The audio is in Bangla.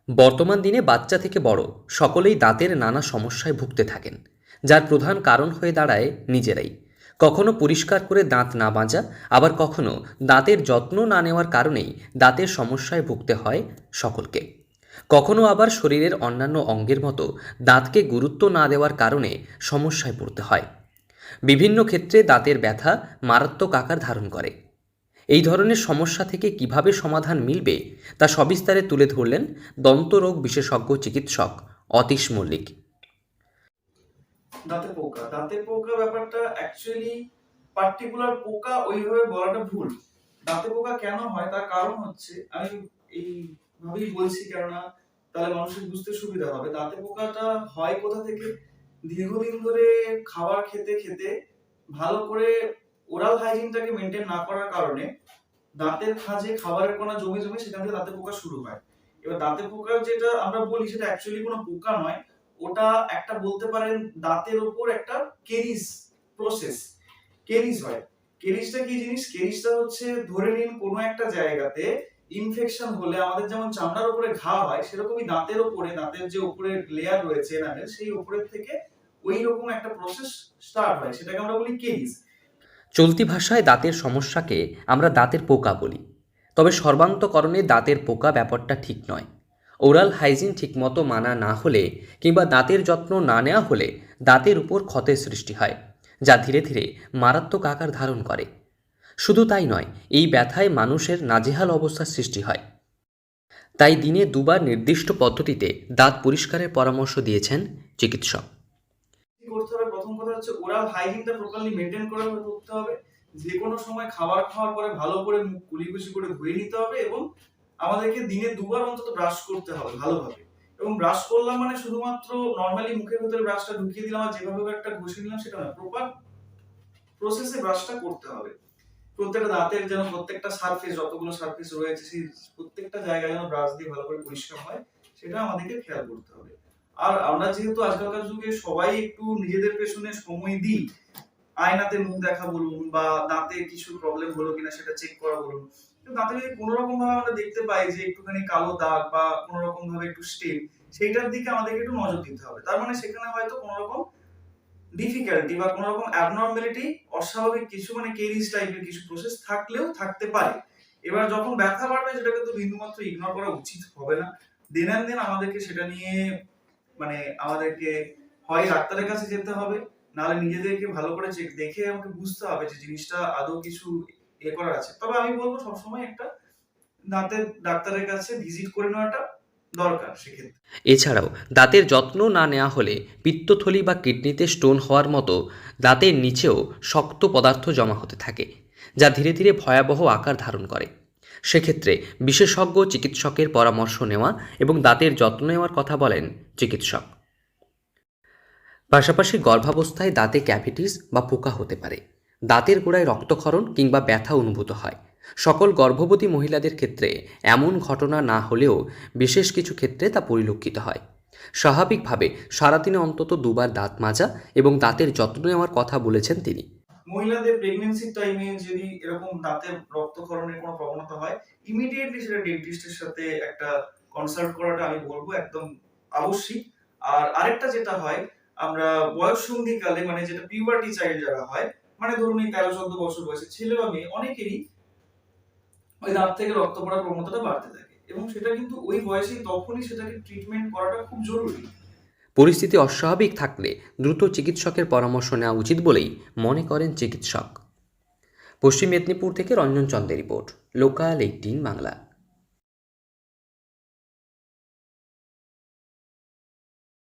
বর্তমান দিনে বাচ্চা থেকে বড় সকলেই দাঁতের নানা সমস্যায় ভুগতে থাকেন, যার প্রধান কারণ হয়ে দাঁড়ায় নিজেরাই। কখনো পরিষ্কার করে দাঁত না মাজা, আবার কখনো দাঁতের যত্ন না নেওয়ার কারণেই দাঁতের সমস্যায় ভুগতে হয় সকলকে। কখনো আবার শরীরের অন্যান্য অঙ্গের মতো দাঁতকে গুরুত্ব না দেওয়ার কারণে সমস্যায় পড়তে হয়। বিভিন্ন ক্ষেত্রে দাঁতের ব্যথা মারাত্মক আকার ধারণ করে। এই ধরনের সমস্যা থেকে কিভাবে সমাধান মিলবে তা সবিস্তারে তুলে ধরলেন দন্তরোগ বিশেষজ্ঞ চিকিৎসক অতীশ মল্লিক। দাঁতে পোকা ব্যাপারটা অ্যাকচুয়ালি পার্টিকুলার পোকা ওইভাবে বলাটা ভুল। দাঁতে পোকা কেন হয় তার কারণ হচ্ছে, আমি এইভাবেই বলছি কেননা তাহলে মানুষের বুঝতে সুবিধা হবে। দাঁতে পোকাটা হয় কোথা থেকে? দীর্ঘদিন ধরে খাবার খেতে খেতে ভালো করে ওরাল হাইজিনটাকে মেনটেন না করার কারণে দাঁতের খাঁজে খাবারের কণা জমে জমে সেখান থেকে দাঁতে পোকা শুরু হয়। এবার দাঁতে পোকা যেটা আমরা বলি সেটা অ্যাকচুয়ালি কোনো পোকা নয়, ওটা একটা বলতে পারেন দাঁতের উপর একটা কেরিস প্রসেস। কেরিস হয়। কেরিসটা কি জিনিস? কেরিসটা হচ্ছে ধরে নিন কোনো একটা জায়গাতে ইনফেকশন হলে আমাদের যেমন চামড়ার উপরে ঘা হয়, সেরকমই দাঁতের উপরে, দাঁতের যে উপরের লেয়ার রয়েছে এনামেল, সেই উপরের থেকে ওই রকম একটা প্রসেস স্টার্ট হয়, সেটাকে আমরা বলি কেরিস। চলতি ভাষায় দাঁতের সমস্যাকে আমরা দাঁতের পোকা বলি, তবে সর্বান্তকরণে দাঁতের পোকা ব্যাপারটা ঠিক নয়। ওরাল হাইজিন ঠিকমতো মানা না হলে কিংবা দাঁতের যত্ন না নেওয়া হলে দাঁতের উপর ক্ষতের সৃষ্টি হয়, যা ধীরে ধীরে মারাত্মক আকার ধারণ করে। শুধু তাই নয়, এই ব্যথায় মানুষের নাজেহাল অবস্থার সৃষ্টি হয়। তাই দিনে দুবার নির্দিষ্ট পদ্ধতিতে দাঁত পরিষ্কারের পরামর্শ দিয়েছেন চিকিৎসক। কি করতে হবে? প্রথম কথা হচ্ছে ওরাল হাইজিনটা প্রপারলি মেইনটেইন করে করতে হবে। যে কোনো সময় খাবার খাওয়ার পরে ভালো করে মুখ কুলিকুচি করে ধুয়ে নিতে হবে এবং আমাদেরকে দিনে দুবার অন্তত ব্রাশ করতে হবে ভালোভাবে। এবং ব্রাশ করলাম মানে শুধুমাত্র নরমালি মুখের ভেতরে ব্রাশটা ঢুকিয়ে দিলাম আর যেভাবে একটা ঘষে নিলাম সেটা না, প্রপার প্রসেসে ব্রাশটা করতে হবে। প্রত্যেকটা দাঁতের যেন প্রত্যেকটা সারফেস, যতগুলো সারফেস রয়েছে সেই প্রত্যেকটা জায়গা যেন ব্রাশ দিয়ে ভালো করে পরিষ্কার হয়, সেটা আমাদেরকে খেয়াল করতে হবে। আর আমরা যেহেতু আজকালকার যুগে সবাই একটু নিজেদের পেছনে সময় দিই, আয়নাতে মুখ দেখা বলুন বা দাঁতে কিছু প্রবলেম হলো কিনা সেটা চেক করা বলুন, তো দাঁতে যদি কোনো রকম ভাবে আমরা দেখতে পাই যে একটুখানি কালো দাগ বা কোনো রকম ভাবে একটু স্টেন, সেইটার দিকে আমাদেরকে একটু নজর দিতে হবে। তার মানে সেখানে হয়তো কোনো রকম ডিফিকাল্টি বা কোনো রকম অ্যাবনর্মালিটি, অস্বাভাবিক কিছু মানে কেরিস টাইপের কিছু প্রসেস থাকলেও থাকতে পারে। এবার যখন ব্যথা বাড়বে সেটাকে তো বিন্দুমাত্র ইগনোর করা উচিত হবে না। দৈনন্দিন আমাদেরকে সেটা নিয়ে মানে আমাদেরকে হয় ডাক্তারের কাছে যেতে হবে, নাহলে নিজেদেরকে ভালো করে চেক দেখে আমাকে বুঝতে হবে যে জিনিসটা আদৌ কিছু করার আছে। তবে আমি বলবো সবসময় একটা দাঁতের ডাক্তারের কাছে ভিজিট করে নেওয়াটা দরকার সেক্ষেত্রে। এছাড়াও দাঁতের যত্ন না নেওয়া হলে পিত্তথলি বা কিডনিতে স্টোন হওয়ার মতো দাঁতের নিচেও শক্ত পদার্থ জমা হতে থাকে, যা ধীরে ধীরে ভয়াবহ আকার ধারণ করে। সেক্ষেত্রে বিশেষজ্ঞ চিকিৎসকের পরামর্শ নেওয়া এবং দাঁতের যত্ন নেওয়ার কথা বলেন চিকিৎসক। পাশাপাশি গর্ভাবস্থায় দাঁতে ক্যাভিটিস বা পোকা হতে পারে, দাঁতের গোড়ায় রক্তক্ষরণ কিংবা ব্যথা অনুভূত হয়। সকল গর্ভবতী মহিলাদের ক্ষেত্রে এমন ঘটনা না হলেও বিশেষ কিছু ক্ষেত্রে তা পরিলক্ষিত হয়। স্বাভাবিকভাবে সারাদিনে অন্তত দুবার দাঁত মাজা এবং দাঁতের যত্ন নেওয়ার কথা বলেছেন তিনি। মহিলাদের প্রেগন্যান্সির টাইমে যদি এরকম দাঁতের রক্তক্ষরণের কোনো প্রবণতা হয়, ইমিডিয়েটলি সেটা ডেন্টিস্টের সাথে একটা কনসাল্ট করাটা আমি বলবো একদম আবশ্যিক। আর আরেকটা যেটা হয়, আমরা বয়ঃসন্ধিকালে মানে যেটা পিউবার্টি চাইল্ড যারা হয়, মানে ধরুন এই 13-14 বছর বয়সে ছেলে বা মেয়ে অনেকেরই ওই দাঁত থেকে রক্ত পড়ার প্রবণতাটা বাড়তে থাকে এবং সেটা কিন্তু ওই বয়সেই তখনই সেটাকে ট্রিটমেন্ট করাটা খুব জরুরি। পরিস্থিতি অস্বাভাবিক থাকলে দ্রুত চিকিৎসকের পরামর্শ নেওয়া উচিত বলেই মনে করেন চিকিৎসক। পশ্চিম মেদিনীপুর থেকে রঞ্জন চন্দের রিপোর্ট, লোকাল 18 বাংলা।